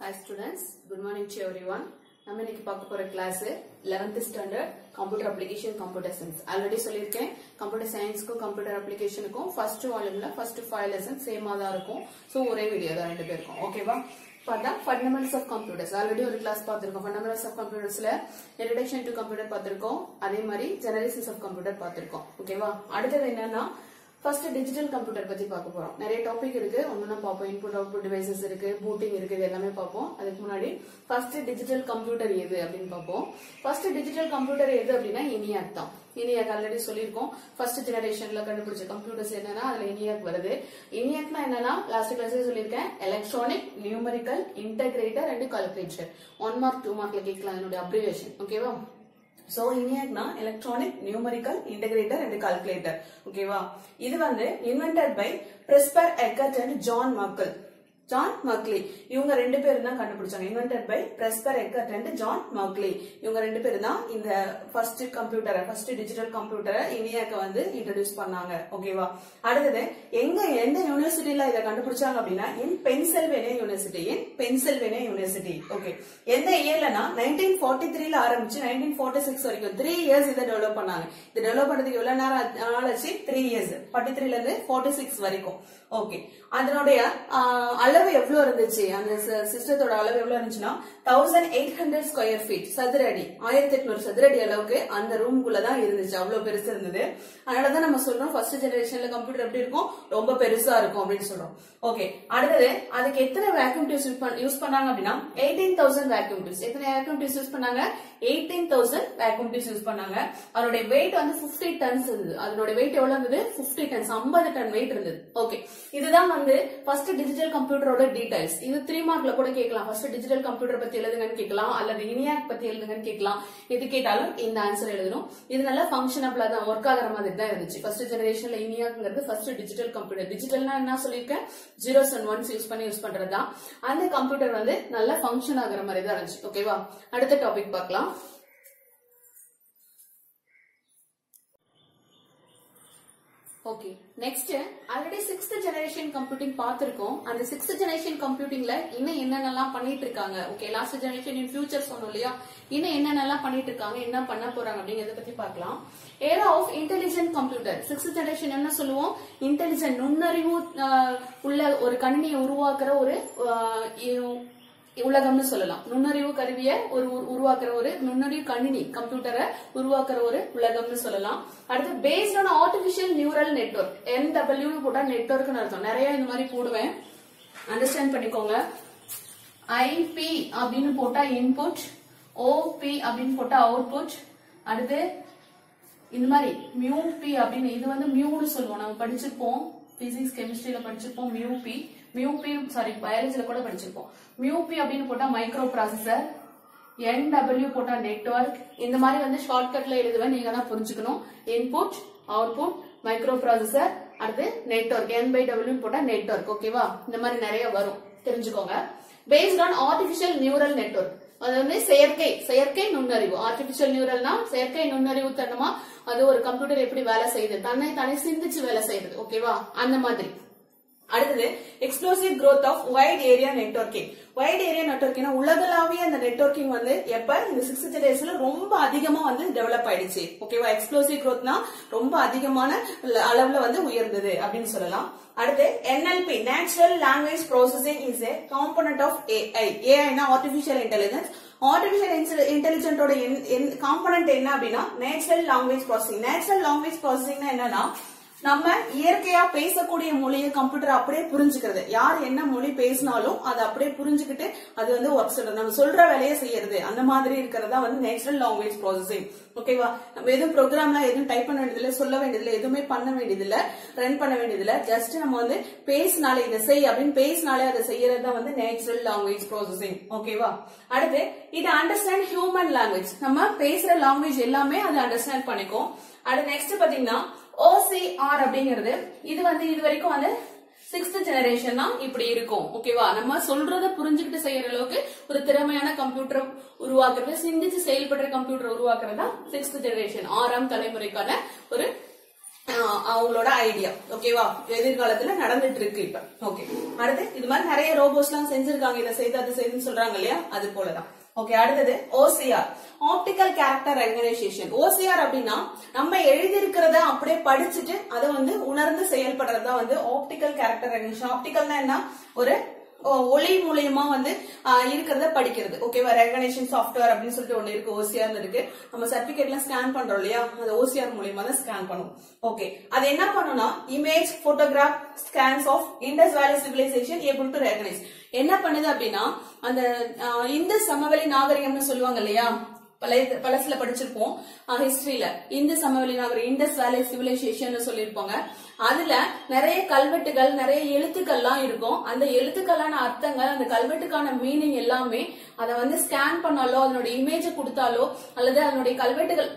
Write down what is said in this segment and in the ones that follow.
Hi students, good morning to everyone. நம்ம இன்னைக்கு பார்க்க போற class 11th standard computer application computer science. Already சொல்லிருக்கேன் computer scienceக்கும் computer applicationக்கும் first volumeல first 5 lessons சேமா தான் இருக்கும். சோ ஒரே வீடியோ தான் ரெண்டு பேருக்கும். ஓகேவா? பார்த்தா fundamentals of computers. ஆல்ரெடி ஒரு கிளாஸ் பார்த்திருக்கோம். fundamentals of computersல introduction to computer பார்த்திருக்கோம். அதே மாதிரி generations of computer பார்த்திருக்கோம். ஓகேவா? அடுத்து என்னன்னா First digital computer பத்தி பார்க்க போறோம். நிறைய டாபிக் இருக்கு. ஒவ்வொண்ணா பாப்போம். இன்புட் அவுட்புட் டிவைसेस இருக்கு, பூட்டிங் இருக்கு, இது எல்லாமே பாப்போம். அதுக்கு முன்னாடி ஃபர்ஸ்ட் டிஜிட்டல் கம்ப்யூட்டர் எது அப்படினு பாப்போம். ஃபர்ஸ்ட் டிஜிட்டல் கம்ப்யூட்டர் எது அப்படினா ENIAC தான். ENIAC ஆல்ரெடி சொல்லிருக்கோம். ஃபர்ஸ்ட் ஜெனரேஷன்ல கண்டுபிடிச்ச கம்ப்யூட்டர்ஸ் என்னன்னா அதுல ENIAC வருது. ENIACனா என்னன்னா லாஸ்ட் கிளாஸ்ல சொல்லிருக்கேன். Electronic numerical integrator and calculator. 1 mark 2 மார்க்ல கேட்கலாம் இதனுடைய அப்ரிவியேஷன். ஓகேவா? So ENIAC na electronic numerical integrator and calculator. Okay va? இது வந்து invented by Presper Eckert and John Merkle. John Merkle. இவங்க ரெண்டு பேரும் தான் கண்டுபிடிச்சாங்க. Invented by Presper Eckert and John Merkle. இவங்க ரெண்டு பேரும் தான் இந்த first computer, first digital computer ENIAC வந்து introduce பண்ணாங்க. ஓகேவா? அடுத்து எந்த யூனிவர்சிட்டில இத கண்டுபிடிச்சாங்க அப்படினா in Pennsylvania University. Okay. எந்த இயர்லனா 1943ல ஆரம்பிச்சு 1946 வரைக்கும் 3 years இத டெவலப் பண்ணாங்க. இது டெவலப் பண்றதுக்கு எவ்வளவு நேரம் ஆச்சு? 3 years. 43ல இருந்து 46 வரைக்கும். ஓகே. அதனுடைய அளவு எவ்வளவு இருந்துச்சு? அந்த சிஸ்டத்தோட அளவு எவ்வளவு இருந்துச்சுன்னா 1800 ஸ்கொயர் ஃபீட் சதுர அடி, 1800 சதுர அடி அளவுக்கு அந்த ரூம்குள்ள தான் இருந்துச்சு. அவ்வளவு பெருசா இருந்தது. அதனாலதான் நம்ம சொல்றோம் ஃபர்ஸ்ட் ஜெனரேஷன்ல கம்ப்யூட்டர் எப்படி இருக்கும், ரொம்ப பெருசா இருக்கும் அப்படின்னு சொல்றோம். ஓகே. அடுத்தது அதுக்கு எத்தனை வேக்யூம் டியூப்ஸ் யூஸ் பண்ணாங்க அப்படின்னா 18000 வேக்யூம் டியூப்ஸ். எத்தனை வேக்யூம் டியூப்ஸ் யூஸ் பண்ணாங்க? 18000 வேக்யூம் டியூப்ஸ் யூஸ் பண்ணாங்க. அதோட வெயிட் வந்து 50 டன்ஸ் இருந்தது. அதோட வெயிட் எவ்வளவு இருந்தது? 50 டன்ஸ், 50 டன் வெயிட் இருந்தது. ஓகே. இதுதான் வந்து ஃபர்ஸ்ட் டிஜிட்டல் கம்ப்யூட்டரோட டீடைல்ஸ். இது 3 மார்க்ல கூட கேட்கலாம். ஃபர்ஸ்ட் டிஜிட்டல் கம்ப்யூட்டர் பத்தி எழுதுங்கன்னு கேட்கலாம், அல்லது ENIAC பத்தி எழுதுங்கன்னு கேட்கலாம். எது கேட்டாலும் இந்த ஆன்சர் எழுதணும். இது நல்லா ஃபங்க்ஷனபிளா தான் ஒர்க் ஆகுற மாதிரி தான் இருந்துச்சு. ஃபர்ஸ்ட் ஜெனரேஷன்ல ENIACங்கிறது ஃபர்ஸ்ட் டிஜிட்டல் கம்ப்யூட்டர். டிஜிட்டல்னா என்ன சொல்லிருக்கேன்? 0s and 1s யூஸ் பண்றதுதான். அந்த கம்ப்யூட்டர் வந்து நல்லா ஃபங்க்ஷன் ஆகுற மாதிரி தான் இருந்துச்சு. ஓகேவா? அடுத்த டாபிக் பார்க்கலாம். Okay. Next already 6th generation computing பார்த்திருக்கோம். அந்த 6th ஜெனரேஷன் கம்ப்யூட்டிங்ல இன்னும் என்னென்னலாம் பண்ணிட்டு இருக்காங்க? Okay. Last generation in future சொன்னோம் இல்லையா? இன்னும் என்னென்னலாம் பண்ணிட்டு இருக்காங்க, என்ன பண்ண போறாங்க அப்படிங்கறத பத்தி பார்க்கலாம். Era of intelligent computer. 6th generation என்ன சொல்லுவோம்? இன்டெலிஜென்ட், நுண்ணறிவு உள்ள ஒரு கணினியை உருவாக்குற ஒரு உலகம்னு சொல்லலாம். நுண்ணறிவு கருவியை உருவாக்குற ஒரு நுண்ணறிவு கணினி கம்ப்யூட்டரை உருவாக்குற ஒரு உலகம்னு சொல்லலாம். அடுத்து based on artificial neural network. NW போட்டா நெட்வொர்க்னு அர்த்தம். நிறைய இந்த மாதிரி போடுவேன், அண்டர்ஸ்டாண்ட் பண்ணிக்கோங்க. IP அப்படின்னு போட்டா இன்புட், OP அப்படின்னு போட்டா அவுட்புட். அடுத்து இந்த மாதிரி MUP அப்படின்னு, இது வந்து மியூன்னு சொல்லுவோம். நம்ம படிச்சிருப்போம், பிசிக்ஸ் கெமிஸ்ட்ரியில படிச்சிருப்போம். MUP சாரி பயாலஜில கூட படிச்சிருப்போம். MUP அப்படின்னு போட்டா மைக்ரோ ப்ராசஸர், NW போட்டா நெட்வொர்க். இந்த மாதிரி வந்து ஷார்ட்கட்ல எழுதுவேன், நீங்க தான் புரிஞ்சுக்கணும். இன்புட், அவுட்புட், மைக்ரோ ப்ராசஸர், அடுத்து நெட்வொர்க், N/W போட்டா நெட்வொர்க். ஓகேவா? இந்த மாதிரி நிறைய வரும், தெரிஞ்சுக்கோங்க. Based on artificial neural network. அது வந்து செயற்கை நுண்ணறிவு. ஆர்டிபிஷியல் நியூரல்னா செயற்கை நுண்ணறிவு தனமா அது ஒரு கம்ப்யூட்டர் எப்படி வேலை செய்யுது, தன்னை சிந்திச்சு வேலை செய்யுது. ஓகேவா? அந்த மாதிரி. அடுத்தது explosive growth of wide area networking. Wide area networking உலகளாவிய அந்த நெட்வொர்க்கிங் வந்து எப்ப இந்த 6th ஜெனரேஷன்ல ரொம்ப அதிகமா வந்து டெவலப் ஆயிடுச்சு. ஓகேவா? எக்ஸ்ப்ளோசிவ் growthனா ரொம்ப அதிகமான அளவுல வந்து உயர்ந்தது அப்படின்னு சொல்லலாம். அடுத்து NLP, natural language processing is a component of AI. AI னா ஆர்டிபிஷியல் இன்டெலிஜென்ஸ். ஆர்டிபிஷியல் இன்டெலிஜென்ட்டோட காம்பனன்ட் என்ன அப்படின்னா natural language processing. Natural language ப்ராசஸிங்னா என்னன்னா நம்ம இயற்கையா பேசக்கூடிய மொழியை கம்ப்யூட்டர் அப்படியே புரிஞ்சுக்கிறது. யார் என்ன மொழி பேசினாலும் அதை அப்படியே புரிஞ்சுக்கிட்டு அது வந்து ஒர்க் சொல்றது, நம்ம சொல்ற வேலையை செய்யறது, அந்த மாதிரி இருக்கிறதா வந்து நேச்சுரல் லாங்குவேஜ் ப்ராசஸிங். ஓகேவா? நம்ம எதுவும் ப்ரோக்ராம்லாம் எதுவும் டைப் பண்ண வேண்டியதில்லை, சொல்ல வேண்டியதில்லை, எதுவுமே பண்ண வேண்டியதில்லை, ரன் பண்ண வேண்டியதில்லை. ஜஸ்ட் நம்ம வந்து பேசினாலே இதை செய் அப்படின்னு பேசினாலே அதை செய்யறது தான் வந்து நேச்சுரல் லாங்குவேஜ் ப்ராசஸிங். ஓகேவா? அடுத்து இது அண்டர்ஸ்டாண்ட் ஹியூமன் லாங்குவேஜ். நம்ம பேசுற லாங்குவேஜ் எல்லாமே அதை அண்டர்ஸ்டாண்ட் பண்ணிக்கும். அடுத்து நெக்ஸ்ட் பாத்தீங்கன்னா OCR அப்படிங்கிறது, இது வந்து இது வரைக்கும் வந்து 6th ஜெனரேஷன் தான் இப்படி இருக்கும். ஓகேவா? நம்ம சொல்றத புரிஞ்சுக்கிட்டு செய்யற அளவுக்கு ஒரு திறமையான கம்ப்யூட்டர் உருவாக்குறது, சிந்திச்சு செயல்படுற கம்ப்யூட்டர் உருவாக்குறது தான் 6th ஜெனரேஷன், 6ஆம் தலைமுறைக்கான ஒரு அவங்களோட ஐடியா. ஓகேவா, எதிர்காலத்துல நடந்துட்டு இருக்கு இப்ப. ஓகே, அடுத்து இது மாதிரி நிறைய ரோபோட்ஸ் எல்லாம் செஞ்சிருக்காங்க, இதை செய்து அதை செய்துன்னு சொல்றாங்க இல்லையா, அது போலதான். ஓகே, அடுத்தது OCR, optical character recognition. OCR அப்படின்னா நம்ம எழுதியிருக்கிறத அப்படியே படிச்சுட்டு அதை வந்து உணர்ந்து செயல்படுறதா வந்து ஆப்டிகல் கேரக்டர் ரெகனைசேஷன். ஆப்டிகல்னா என்ன, ஒரு ஒளி மூலியமா வந்து இருக்கிறத படிக்கிறது. ஓகேவா, ரெகனைசேஷன் சாஃப்ட்வேர் அப்படின்னு சொல்லிட்டு ஒண்ணு இருக்கு, OCR இருக்கு. நம்ம சர்டிபிகேட்ல ஸ்கேன் பண்றோம் இல்லையா, அது OCR மூலியமா தான் ஸ்கேன் பண்ணுவோம். ஓகே, அது என்ன பண்ணும்னா image photograph scans of Indus valley civilisation able to recognise. என்ன பண்ணுது அப்படின்னா அந்த இந்த சமவெளி நாகரிகம்னு சொல்லுவாங்க இல்லையா, பழசுல படிச்சிருப்போம் ஹிஸ்டரியில, இந்த சமவெளி நாகரிகம் இண்டஸ் வேலி சிவிலைசேஷன் சொல்லிருப்பாங்க. அதுல நிறைய கல்வெட்டுகள் நிறைய எழுத்துக்கள்லாம் இருக்கும். அந்த எழுத்துக்களான அர்த்தங்கள் அந்த கல்வெட்டுக்கான மீனிங் எல்லாமே அதை வந்து ஸ்கேன் பண்ணாலோ அதனுடைய இமேஜ் கொடுத்தாலோ அல்லது அதனுடைய கல்வெட்டுகள்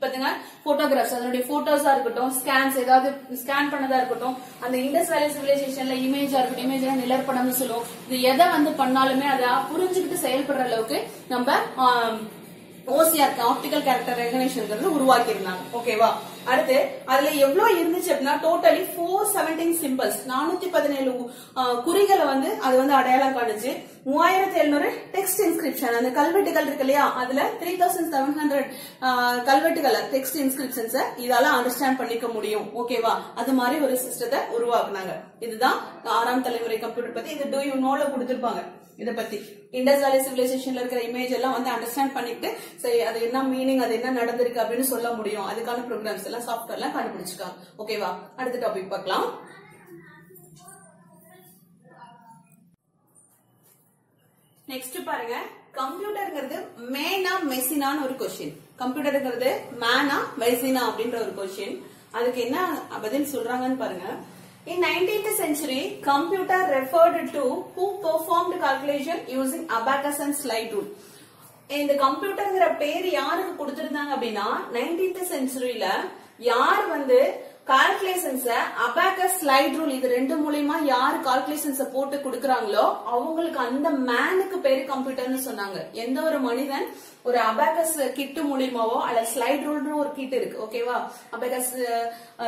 பாத்தீங்கன்னா போட்டோகிராஃப்ஸ் அதனுடைய போட்டோஸா இருக்கட்டும், ஸ்கேன்ஸ் ஏதாவது ஸ்கேன் பண்ணதா இருக்கட்டும், அந்த இண்டஸ் வேலி சிவிலைசேஷன்ல இமேஜா இருக்கட்டும், இமேஜ் நிழற்படம்னு சொல்லுவோம். இது எதை வந்து பண்ணாலுமே அதை புரிஞ்சுக்கிட்டு செயல்படுற அளவுக்கு நம்ம OCR ஆப்டிகல் கேரக்டர் ரெகனைசேஷன் உருவாக்கி இருந்தாங்க. ஓகேவா, அடுத்து அதுல எவ்வளவு இருந்துச்சு அப்படின்னா டோட்டலி 417 சிம்பிள்ஸ், 417 குறிகளை வந்து அது வந்து அடையாளம் காணுச்சு. 3700 டெக்ஸ்ட் இன்ஸ்கிரிப்ஷன், அந்த கல்வெட்டுகள் இருக்கு இல்லையா, அதுல 3700 கல்வெட்டுகள் டெக்ஸ்ட் இன்ஸ்கிரிப்ஷன்ஸ் இதால அண்டர்ஸ்டாண்ட் பண்ணிக்க முடியும். ஓகேவா, அது மாதிரி ஒரு சிஸ்டத்தை உருவாக்குனாங்க. இதுதான் 6ஆம் தலைமுறை கம்ப்யூட்டர் பத்தி. இது டூ யூ நோல கொடுத்திருப்பாங்க. இத பத்தி இண்டஸ் வேலி சிவிலைசேஷன்ல இருக்கிற இமேஜ் எல்லாம் வந்து அண்டர்ஸ்டாண்ட் பண்ணிட்டு சரி அது என்ன மீனிங், அது என்ன நடந்திருக்கு அப்படின்னு சொல்ல முடியும். அதுக்கான ப்ரோக்ராம்ஸ் எல்லாம் சாஃப்ட்வேர் எல்லாம் கண்டுபிடிச்சிருக்காங்க. ஓகேவா, அடுத்த டாபிக் பார்க்கலாம். நெக்ஸ்ட் பாருங்க, கம்ப்யூட்டர்ங்கிறது மேனா மெஷினான்னு ஒரு கொஸ்டின். கம்ப்யூட்டர்ங்கிறது மேனா மெஷினா அப்படின்ற ஒரு கொஸ்டின். அதுக்கு என்ன பதில் சொல்றாங்கன்னு பாருங்க. In 19th century, computer referred to who performed calculation using abacus and slide rule. இந்த கம்ப்யூட்டர்ங்கிற பேர் யாருக்கு கொடுத்திருந்தாங்க அப்படின்னா 19th centuryல யார் வந்து கால்குலேஷன்ஸ் அபாகஸ் ஸ்லைட் ரூல் இது ரெண்டு மூலமா யார் கால்குலேஷன்ஸ் போட்டு கொடுக்கறாங்களோ அவங்களுக்கு அந்த மேனுக்கு பேரு கம்ப்யூட்டர்னு சொன்னாங்க. எந்த ஒரு மனிதன் ஒரு அபாகஸ் கிட் மூலியமாவோ அல்ல ஸ்லைட் ரூல்னு ஒரு கிட் இருக்கு. ஓகேவா, அபாகஸ்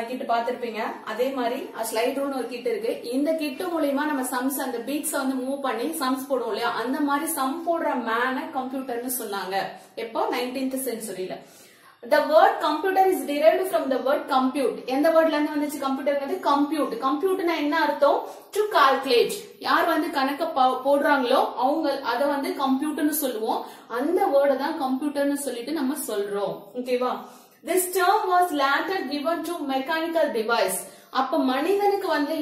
கிட் பாத்திருப்பீங்க, அதே மாதிரி ஸ்லைட் ரூல்னு ஒரு கிட் இருக்கு. இந்த கிட் மூலியமா நம்ம சம்ஸ் அந்த பீட்ஸ் வந்து மூவ் பண்ணி சம்ஸ் போடுவோம் இல்லையா, அந்த மாதிரி சம் போடுற மேனை கம்ப்யூட்டர்னு சொன்னாங்க. எப்போ 19th centuryல. The word computer is derived from the word compute. எந்த வேர்ட்ல இருந்து வந்துச்சு கம்ப்யூட்டர்ங்கிறது? கம்ப்யூட். கம்ப்யூட்னா என்ன அர்த்தம்? To calculate. யார் வந்து கணக்க போடுறாங்களோ அவங்க அத வந்து கம்ப்யூட்டர்னு சொல்லுவோம். அந்த வேர்டை தான் கம்ப்யூட்டர்னு சொல்லிட்டு நம்ம சொல்றோம். ஓகேவா, this term was later given to mechanical device. அப்ப மனிதனுக்கு வந்து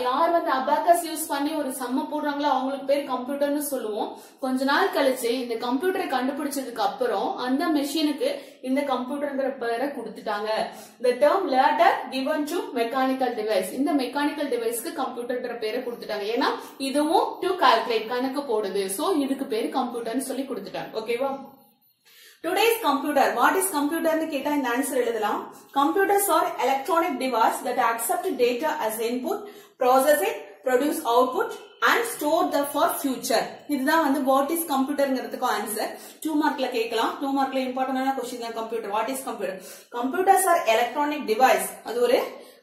யார் வந்து அபாகஸ் யூஸ் பண்ணி ஒரு சம்ம போடுறாங்களோ அவங்களுக்கு பேர் கம்ப்யூட்டர்னு சொல்லுவோம். கொஞ்ச நாள் கழிச்சு இந்த கம்ப்யூட்டரை கண்டுபிடிச்சதுக்கு அப்புறம் அந்த மெஷினுக்கு இந்த கம்ப்யூட்டர்ங்கிற பேரை கொடுத்துட்டாங்க. The term later given to mechanical device. இந்த மெக்கானிக்கல் டிவைஸ்க்கு கம்ப்யூட்டர்ங்கிற பேரை கொடுத்துட்டாங்க. ஏன்னா இதுவும் டு கால்குலேட் கணக்கு போடுது. சோ இதுக்கு பேரு கம்ப்யூட்டர்னு சொல்லி கொடுத்துட்டாங்க. ஓகேவா, Today's computer. What is computer னு கேட்டா இந்த ஆன்சர் எழுதலாம். Computers are electronic devices that accept data as input, process it, produce output and store them for future. இதுதான் வந்து what is computerங்கிறதுக்கு ஆன்சர். 2 மார்க்ல கேட்கலாம். 2 மார்க்ல இம்பார்ட்டன்டான क्वेश्चन தான் computer. What is computer? Computers are electronic device. அது ஒரு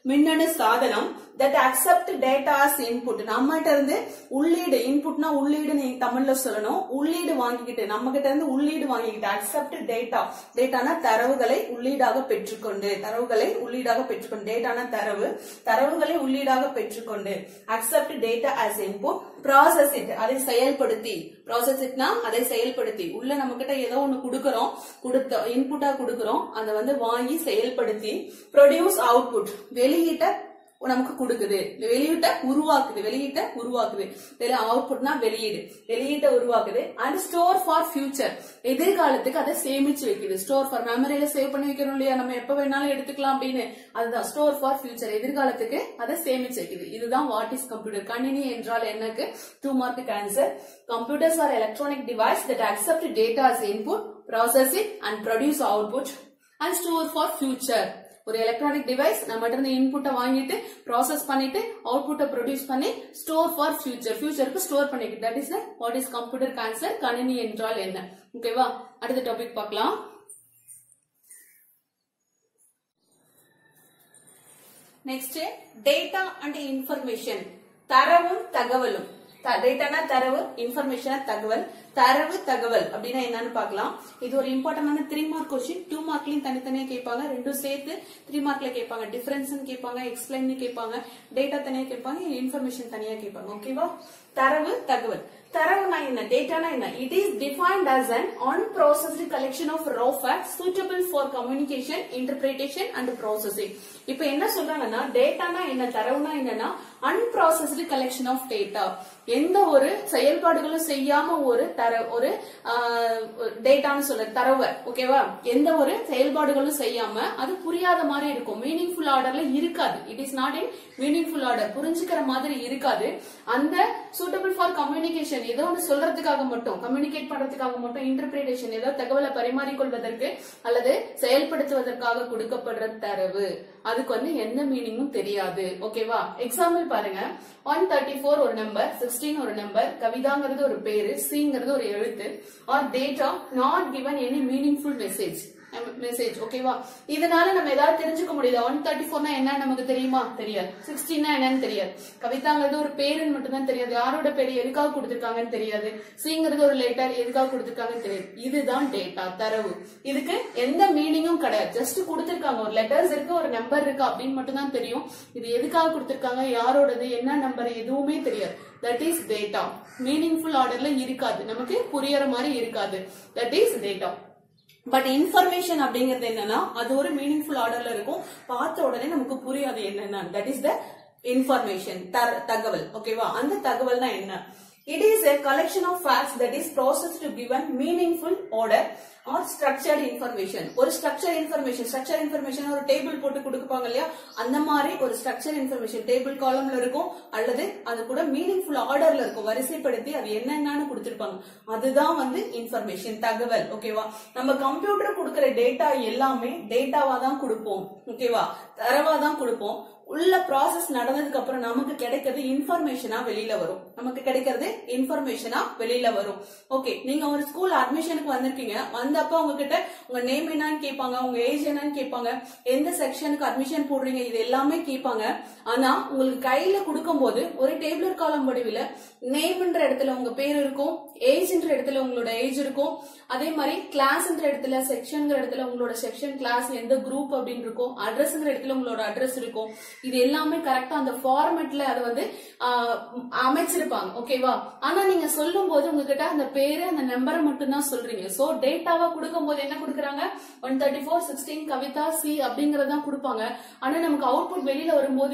மின்னணு சாதனம் that accept data as input. நம்மகிட்ட இருந்து உள்ளீடு, இன்புட்னா உள்ளீடு நீங்க தமிழ்ல சொல்லணும். உள்ளீடு வாங்கிக்கிட்டு நம்ம கிட்ட இருந்து உள்ளீடு வாங்கிக்கிட்டு accept data. டேட்டானா தரவுகளை உள்ளீடாக பெற்றுக்கொண்டு, தரவுகளை உள்ளீடாக பெற்றுக்கொண்டு, டேட்டானா தரவு, தரவுகளை உள்ளீடாக பெற்றுக்கொண்டு accept data as input, process it அதை செயல்படுத்தி, process itனா அதை செயல்படுத்தி, உள்ள நம்ம கிட்ட ஏதோ ஒன்னு குடுக்குறோம், கொடுத்த இன்புட்டா குடுக்குறோம், அதை வந்து வாங்கி செயல்படுத்தி produce output வெளியீட்ட நமக்கு கொடுக்குது, வெளியீட்ட உருவாக்குது. அவுட்புட்னா வெளியீடு, வெளியீட்ட உருவாக்குது. அண்ட் ஸ்டோர் ஃபார் ஃபியூச்சர் எதிர்காலத்துக்கு அதை சேமிச்சு வைக்குது. ஸ்டோர் ஃபார் மெமரியில சேவ் பண்ணி வைக்கணும் இல்லையா, நம்ம எப்ப வேணாலும் எடுத்துக்கலாம் அப்படின்னு. அதுதான் ஸ்டோர் ஃபார் ஃபியூச்சர், எதிர்காலத்துக்கு அதை சேமிச்சு வைக்குது. இதுதான் வாட் இஸ் கம்ப்யூட்டர். கணினி என்றால் என்னக்கு 2 mark answer. Computers R electronic device that accept data as input, process it and produce output and store for future. ஒரு எலக்ட்ரானிக் டிவைஸ் நம்ம இருந்து இன்புட்டை வாங்கிட்டு ப்ராசஸ் பண்ணிட்டு அவுட்புட்டை ப்ரொடியூஸ் பண்ணி ஸ்டோர் ஃபார் ஃபியூச்சர், ஃபியூச்சருக்கு ஸ்டோர் பண்ணிட்டு. That is what is computer answer. கணினி என்றால் என்ன? ஓகேவா, அடுத்த டாபிக் பார்க்கலாம். நெக்ஸ்ட் டேட்டா அண்ட் இன்ஃபர்மேஷன், தரவும் தகவலும். டேட்டானா தரவு, இன்ஃபர்மேஷனா தகவல். தரவு தகவல் அப்படின்னா என்னன்னு பார்க்கலாம். இது ஒரு இம்பார்ட்டன்டான 3 மார்க் கொஸ்டின். 2 மார்க்லயும் தனித்தனியா கேட்பாங்க, ரெண்டும் சேர்த்து 3 மார்க்ல கேட்பாங்க. டிஃபரன்ஸ் கேட்பாங்க, எக்ஸ்பிளைன் கேட்பாங்க, டேட்டா தனியா கேட்பாங்க, இன்ஃபர்மேஷன் தனியா கேட்பாங்க. ஓகேவா? தரவு தகவல். தரவுனா என்ன, டேட்டானா என்ன? It is defined as an unprocessed collection of raw facts suitable for communication, interpretation and processing. இப்போ என்ன சொல்றாங்கன்னா டேட்டானா என்ன, தரவுனா என்னன்னா unprocessed collection of data. எந்த ஒரு செயல்பாடுகளும் செய்யாம ஒரு டேட்டான்னு சொல்ற தரவு. ஓகேவா? எந்த ஒரு செயல்பாடுகளும் செய்யாம அது புரியாத மாதிரி இருக்கும், மீனிங்ஃபுல் ஆர்டர்ல இருக்காது. It is not in meaningful order, புரிஞ்சுக்கிற மாதிரி இருக்காது. அந்த சூட்டபிள் ஃபார் கம்யூனிகேஷன், ஏதோ ஒன்று சொல்றதுக்காக மட்டும், கம்யூனிகேட் பண்றதுக்காக மட்டும், இன்டர்பிரேஷன் ஏதோ தகவலை பரிமாறிக்கொள்வதற்கு அல்லது செயல்படுத்துவதற்காக கொடுக்கப்படுற தரவு. அதுக்கு வந்து எந்த மீனிங்கும் தெரியாது. ஓகேவா? எக்ஸாம்பிள் பாருங்க. 134 ஒரு நம்பர், 16 ஒரு நம்பர், கவிதாங்கிறது ஒரு பேரு, சிங்கிறது ஒரு எழுத்து. Or data not given any meaningful message. ஓகேவா? இதனால நம்ம ஏதாவது தெரிஞ்சுக்க முடியுதா? 134 என்ன நமக்கு தெரியுமா? தெரியாது. 16 என்னன்னு தெரியாது. கவிதாங்கிறது ஒரு பேருன்னு மட்டும் தான் தெரியாது, யாரோட பேரு எதுக்காக கொடுத்திருக்காங்கன்னு தெரியாது. சிங்கிறது ஒரு லெட்டர், எதுக்காக கொடுத்திருக்காங்கன்னு தெரியாது. இதுதான் டேட்டா, தரவு. இதுக்கு எந்த மீனிங்கும் கிடையாது. ஜஸ்ட் கொடுத்திருக்காங்க, ஒரு லெட்டர்ஸ் இருக்கு, ஒரு நம்பர் இருக்கு அப்படின்னு மட்டும் தான் தெரியும். இது எதுக்காக கொடுத்திருக்காங்க, யாரோடது, என்ன நம்பர், எதுவுமே தெரியாது. That is data. மீனிங்ஃபுல் ஆர்டர்ல இருக்காது, நமக்கு புரியற மாதிரி இருக்காது. That is data. But information அப்படிங்கிறது என்னன்னா அது ஒரு மீனிங்ஃபுல் ஆர்டர்ல இருக்கும், பார்த்த உடனே நமக்கு புரியாது என்னன்னா. தட் இஸ் த இன்ஃபர்மேஷன், தகவல். ஓகேவா? அந்த தகவல் தான் என்ன? It is a collection of facts that is processed to give a meaningful order or structured information. ஒரு structured information ஒரு டேபிள் போட்டு கொடுப்பாங்க இல்லையா, அந்த மாதிரி ஒரு structured information டேபிள் காலம்ல இருக்கும், அல்லது அது கூட மீனிங்ஃபுல் ஆர்டர்ல இருக்கும், வரிசைப்படுத்தி அது என்னன்னு கொடுத்திருப்பாங்க. அதுதான் வந்து இன்ஃபர்மேஷன், தகவல். ஓகேவா? நம்ம கம்ப்யூட்டர் கொடுக்கிற டேட்டா எல்லாமே டேட்டாவா தான் கொடுப்போம். ஓகேவா? தரவா தான் கொடுப்போம். உள்ள ப்ராசஸ் நடந்ததுக்கு அப்புறம் நமக்கு கிடைக்கிறது இன்ஃபர்மேஷனா வெளியில வரும். நமக்கு கிடைக்கிறது இன்ஃபர்மேஷனா வெளியில வரும். ஓகே, நீங்க ஒரு ஸ்கூல் அட்மிஷனுக்கு வந்திருக்கீங்க, வந்தப்ப உங்ககிட்ட உங்க நேம் என்னன்னு கேட்பாங்க, உங்க ஏஜ் என்னன்னு கேட்பாங்க, எந்த செக்ஷனுக்கு அட்மிஷன் போடுறீங்க, இது எல்லாமே கேட்பாங்க. ஆனா உங்களுக்கு கையில கொடுக்கும் போது ஒரு டேபிளர் காலம் வடிவில நேம்ன்ற இடத்துல உங்க பேர் இருக்கும், ஏஜ்ன்ற இடத்துல உங்களோட ஏஜ் இருக்கும், அதே மாதிரி கிளாஸ்ன்ற இடத்துல, செக்ஷன்ங்கிற இடத்துல உங்களோட செக்ஷன், கிளாஸ் எந்த குரூப் அப்படின்னு இருக்கும், அட்ரஸ்ங்கிற இடத்துல உங்களோட அட்ரஸ் இருக்கும். இது எல்லாமே கரெக்டா அந்த ஃபார்மேட்ல அதை வந்து அமைச்சிருப்பாங்க. ஓகேவா? ஆனா நீங்க சொல்லும் போது உங்ககிட்ட அந்த பேரு, அந்த நம்பரை மட்டும் தான் சொல்றீங்க. சோ டேட்டாவா கொடுக்கும் போது என்ன கொடுக்குறாங்க? 134, 16, கவிதா, சி அப்படிங்கறதான் கொடுப்பாங்க. ஆனா நமக்கு அவுட்புட் வெளியில வரும்போது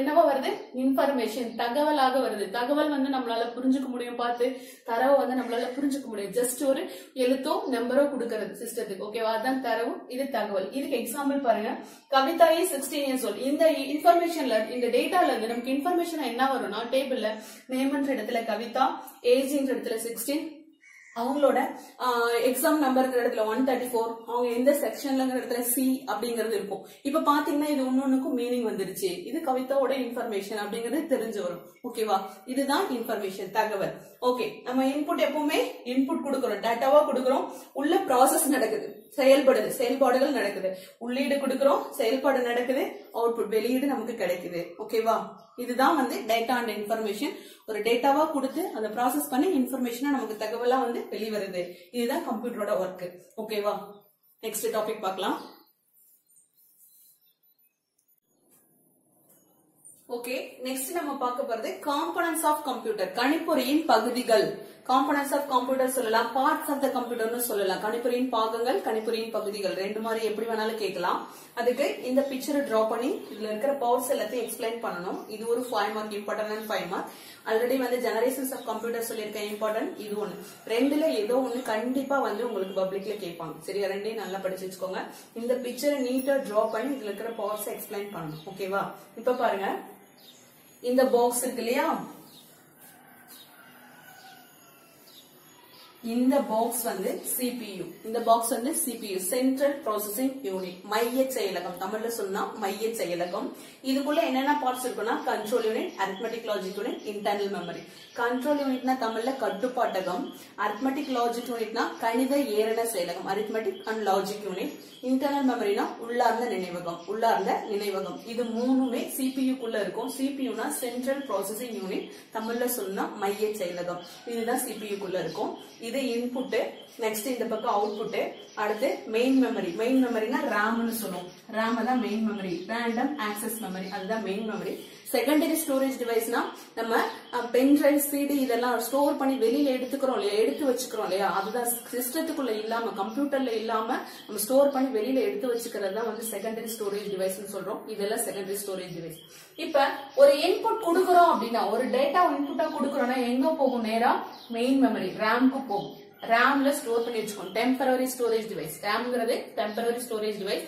என்னவா வருது? இன்ஃபர்மேஷன், தகவலாக வருது. தகவல் வந்து நம்மளால புரிஞ்சுக்க முடியும், பார்த்து தரவு வந்து நம்மளால புரிஞ்சுக்க முடியும். ஜஸ்ட் ஒரு எழுத்தோ நம்பரோ கொடுக்கறது சிஸ்டத்துக்கு. ஓகேவா? அதான் தரவு, இது தகவல். இதுக்கு எக்ஸாம்பிள் பாருங்க. Kavitha is 16 years old. இந்த இன்ஃபர்மேஷன்ல, இந்த டேட்டால இருந்து நமக்கு இன்ஃபர்மேஷன் என்ன வரும்னா, டேபிள்ல நேம்ன்ற இடத்துல கவிதா, ஏஜ்ன்ற இடத்துல 16, அவங்களோட எக்ஸாம் நம்பர்ங்கிற இடத்துல 134, அவங்க எந்த செக்ஷன்லங்கிற இடத்துல சி அப்படிங்கிறது இருக்கும். இப்ப பாத்தீங்கன்னா இது ஒன்னொன்னுக்கும் மீனிங் வந்துருச்சு. இது கவிதாவோட இன்ஃபர்மேஷன் அப்படிங்கிறது தெரிஞ்சு வரும். ஓகேவா? இதுதான் இன்ஃபர்மேஷன், தகவல். ஓகே, நம்ம இன்புட் எப்பவுமே இன்புட் கொடுக்கறோம், டேட்டாவா கொடுக்கறோம், உள்ள ப்ராசஸ் நடக்குது, செயல்பாடுகள் நடக்குது. உள்ளீடு கொடுக்கறோம், செயல்பாடு நடக்குது, அவுட்புட் வெளியீடு நமக்கு கிடைக்குது. ஓகேவா? இதுதான் வந்து டேட்டா அண்ட் இன்ஃபர்மேஷன். ஒரு டேட்டாவா கொடுத்து அதை ப்ராசஸ் பண்ணி இன்ஃபர்மேஷனா நமக்கு தகவலா வந்து வெளிவருது. இதுதான் கம்ப்யூட்டரோட ஒர்க். ஓகேவா? நெக்ஸ்ட் டாபிக் பார்க்கலாம். ஓகே, நெக்ஸ்ட் நம்ம பார்க்க போறது காம்போனன்ட்ஸ் ஆஃப் கம்ப்யூட்டர், கணிப்பொறியின் பகுதிகள். காம்போனன்ட்ஸ் ஆஃப் கம்ப்யூட்டர் சொல்லலாம், பார்ட்ஸ் ஆஃப் த கம்ப்யூட்டர்னு சொல்லலாம். கணிப்பொறியின் பாகங்கள், கணிப்பொறியின் பகுதிகள், ரெண்டு மாதிரி எப்படி வேணாலும் கேட்கலாம். அதுக்கு இந்த பிக்சரை டிரா பண்ணி இதுல இருக்கிற பவர்ஸ் எல்லாத்தையும் எக்ஸ்பிளைன் பண்ணணும். இது ஒரு 5 மார்க் இம்பார்ட்டன்ட், 5 மார்க். ஆல்ரெடி வந்து ஜெனரேஷன்ஸ் ஆஃப் கம்ப்யூட்டர் சொல்லியிருக்கேன், இம்பார்ட்டன்ட். இது ஒண்ணு, ரெண்டுல ஏதோ ஒண்ணு கண்டிப்பா வந்து உங்களுக்கு பப்ளிக்ல கேட்பாங்க. சரியா? ரெண்டையும் நல்லா படிச்சு வச்சுக்கோங்க. இந்த பிக்சரை நீட்டா டிரா பண்ணி இதுல இருக்கிற பவர்ஸ் எக்ஸ்பிளைன் பண்ணணும். ஓகேவா? இப்ப பாருங்க, இந்த பாக்ஸ் இருக்கு இல்லையா, இந்த பாக்ஸ் வந்து CPU. இந்த பாக்ஸ் வந்து CPU, சென்ட்ரல் ப்ராசசிங் யூனிட், மைய செயலகம். தமிழ்ல சொன்னா மைய செயலகம். இதுக்குள்ள என்னென்ன பார்ட்ஸ் இருக்குன்னா control unit, arithmetic logic unit, internal memory. Control யூனிட்னா தமிழ்ல கட்டுப்பாட்டகம், அரித்மெட்டிக் லாஜிக் யூனிட்னா கணித ஏரண செயலகம், arithmetic and logic unit, internal மெமரினா உள்ளார்ந்த நினைவகம். இது மூணுமே CPU குள்ள இருக்கும். CPU னா சென்ட்ரல் ப்ராசசிங் யூனிட், தமிழ்ல சொன்னா மைய செயலகம். இதுதான் CPU குள்ள இருக்கும். இது இன்புட், நெக்ஸ்ட் இந்த பக்கம் அவுட்புட், அடுத்து மெயின் மெமரி. மெயின் மெமரினா ரேம்னு சொல்லுவோம். ரேம் தான் main memory, random access memory, அதுதான் மெயின் மெமரி. செகண்டரி ஸ்டோரேஜ் டிவைஸ்னா நம்ம பென் டிரைவ், சிடி இதெல்லாம் ஸ்டோர் பண்ணி வெளியில எடுத்துக்கிறோம் இல்லையா, எடுத்து வச்சுக்கிறோம் இல்லையா, அதுதான் சிஸ்டத்துக்குள்ள இல்லாம கம்ப்யூட்டர்ல இல்லாம நம்ம ஸ்டோர் பண்ணி வெளியில எடுத்து வச்சுக்கிறது தான் வந்து செகண்டரி ஸ்டோரேஜ் டிவைஸ்னு சொல்றோம். இதெல்லாம் செகண்டரி ஸ்டோரேஜ் டிவைஸ். இப்ப ஒரு இன்புட் கொடுக்குறோம் அப்படின்னா, ஒரு டேட்டா இன்புட்டா கொடுக்குறோம்னா எங்க போகும்? நேரா மெயின் மெமரி ரேம்க்கு போகும். ரேம்ல ஸ்டோர் பண்ணி வச்சுக்கோம். Temporary storage device. ரேம்ங்கிறது டெம்பரரி ஸ்டோரேஜ் டிவைஸ்.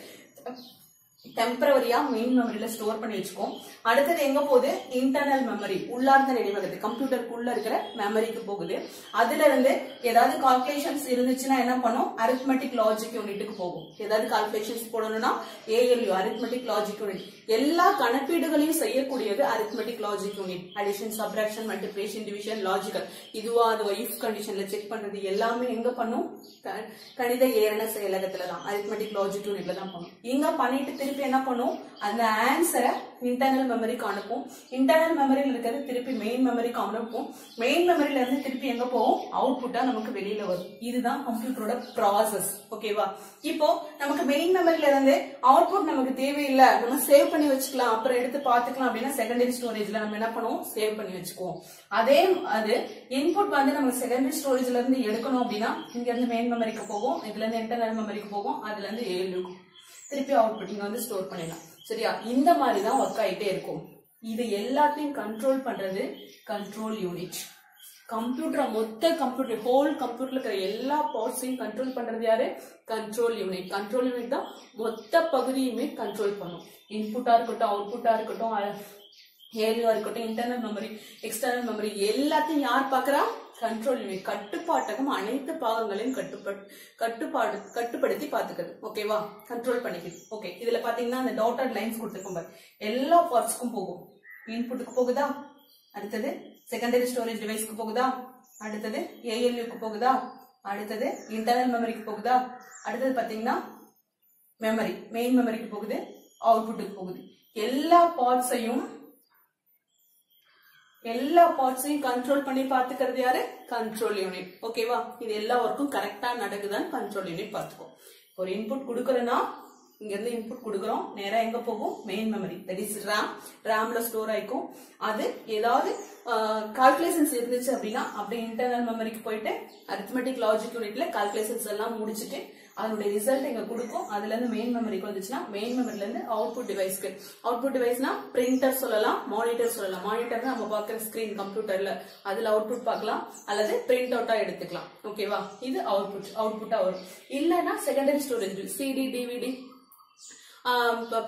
டெம்பரரியா மெயின் மெமரியில ஸ்டோர் பண்ணி வச்சுக்கோம். அடுத்தது எங்க போகுது? இன்டர்னல் மெமரி, உள்ளார்ந்த நினைவகத்து, கம்ப்யூட்டருக்குள்ள இருக்கிற மெமரிக்கு போகுது. அதுல இருந்து ஏதாவது கால்குலேஷன்ஸ் இருந்துச்சுன்னா என்ன பண்ணும்? அரித்மெட்டிக் லாஜிக் யூனிட்டுக்கு போகும். ஏதாவது கால்குலேஷன்ஸ் போடணும்னா ALU, அரித்மெட்டிக் லாஜிக் யூனிட். எல்லா கணக்கீடுகளையும் செய்யக்கூடியது arithmetic logic unit. Addition, subtraction, multiplication, division, logical, இதுவா அதுவா, இஃப் கண்டிஷன்ல செக் பண்றது எல்லாமே எங்க பண்ணும்? கணித ஏரண செயலகத்துல தான், அரித்மெட்டிக் லாஜிக் யூனிட்ல தான் பண்ணும். இங்க பண்ணிட்டு திருப்பி என்ன பண்ணும்? அந்த ஆன்சரை இன்டர்னல் மெமரிக்கு அனுப்பும். இன்டர்னல் மெமரியில் இருக்கிறது திருப்பி மெயின் மெமரிக்கு அனுப்பும். மெயின் மெமரியில இருந்து திருப்பி எங்க போகும்? அவுட்புட்டா நமக்கு வெளியில வரும். இதுதான் கம்ப்யூட்டரோட ப்ராசஸ். ஓகேவா? இப்போ நமக்கு மெயின் மெமரியில இருந்து அவுட்புட் நமக்கு தேவையில்லை, நம்ம சேவ் பண்ணி வச்சுக்கலாம், அப்புறம் எடுத்து பாத்துக்கலாம் அப்படின்னா செகண்டரி ஸ்டோரேஜ்ல நம்ம என்ன பண்ணுவோம்? சேவ் பண்ணி வச்சுக்குவோம். அது இன்புட் வந்து நம்ம செகண்டரி ஸ்டோரேஜ்ல இருந்து எடுக்கணும் அப்படின்னா இங்க இருந்து மெயின் மெமரிக்கு போகும், இதுல இருந்து இன்டர்னல் மெமரிக்கு போகும், அதுல இருந்து ALU திருப்பி அவுட்புட் இங்க வந்து ஸ்டோர் பண்ணிடலாம். சரியா? இந்த மாதிரி தான் ஒர்க் ஆயிட்டே இருக்கும். இது எல்லாத்தையும் கண்ட்ரோல் பண்றது கண்ட்ரோல் யூனிட். கம்ப்யூட்டர், மொத்த கம்ப்யூட்டர், ஹோல் கம்ப்யூட்டர்ல இருக்கிற எல்லா பார்ட்ஸையும் கண்ட்ரோல் பண்றது யாரு? Control unit. கண்ட்ரோல் யூனிட் தான் மொத்த பகுதியுமே கண்ட்ரோல் பண்ணும். இன்புட்டா இருக்கட்டும், அவுட்புட்டா இருக்கட்டும், ALU இருக்கட்டும், இன்டர்னல் மெமரி, எக்ஸ்டர்னல் மெமரி, எல்லாத்தையும் யார் பாக்குறா? Control unit. கட்டுப்பாட்டகம் அனைத்து பாகங்களையும் கட்டுப்படுத்தி பாத்துக்கிறது. ஓகேவா? கண்ட்ரோல் பண்ணிக்குது. ஓகே, இதுல பாத்தீங்கன்னா அந்த டாட்டட் லைன்ஸ் கொடுத்துருக்கோம் பாரு, எல்லா பார்ட்ஸ்க்கும் போகும். இன்புட்டுக்கு போகுதா, அடுத்தது செகண்டரி ஸ்டோரேஜ் டிவைஸ்க்கு போகுதா, அடுத்தது ALUக்கு போகுதா, அடுத்தது இன்டர்னல் மெமரிக்கு போகுதா, அடுத்தது பாத்தீங்கன்னா மெமரி, மெயின் மெமரிக்கு போகுது, அவுட்புட்டுக்கு போகுது. எல்லா பார்ட்ஸையும் கண்ட்ரோல் பண்ணி பாத்துக்கிறது யாரு? Control unit. ஓகேவா? இது எல்லா ஒர்க்கும் கரெக்டா நடக்குதான்னு கண்ட்ரோல் யூனிட் பாத்துக்கோ. ஒரு இன்புட் கொடுக்கறேன்னா இங்க இருந்து இன்புட் கொடுக்கறோம், நேரா எங்க போகும்? மெயின் மெமரி, தட் இஸ் ரேம்ல ஸ்டோர் ஆயிக்கும். அது ஏதாவது கால்குலேஷன்ஸ் இருந்துச்சு அப்படின்னா அப்படியே இன்டர்னல் மெமரிக்கு போயிட்டு அரித்மெட்டிக் லாஜிக் யூனிட்ல கால்குலேஷன்ஸ் எல்லாம் முடிச்சுட்டு அதனுடைய ரிசல்ட் இங்க கொடுக்கும். அதுல இருந்து மெயின் மெமரிக்கு வந்துச்சுன்னா மெயின் மெமரில இருந்து அவுட்புட் டிவைஸ்க்கு. அவுட்புட் டிவைஸ்னா பிரிண்டர் சொல்லலாம், மானிட்டர் சொல்லலாம். மானிட்டர் நம்ம பாக்குற ஸ்கிரீன் கம்ப்யூட்டர்ல, அதுல அவுட்புட் பார்க்கலாம் அல்லது பிரிண்ட் அவுட்டா எடுத்துக்கலாம். ஓகேவா? இது அவுட்புட்டா வரும். இல்லைன்னா secondary storage, CD, DVD,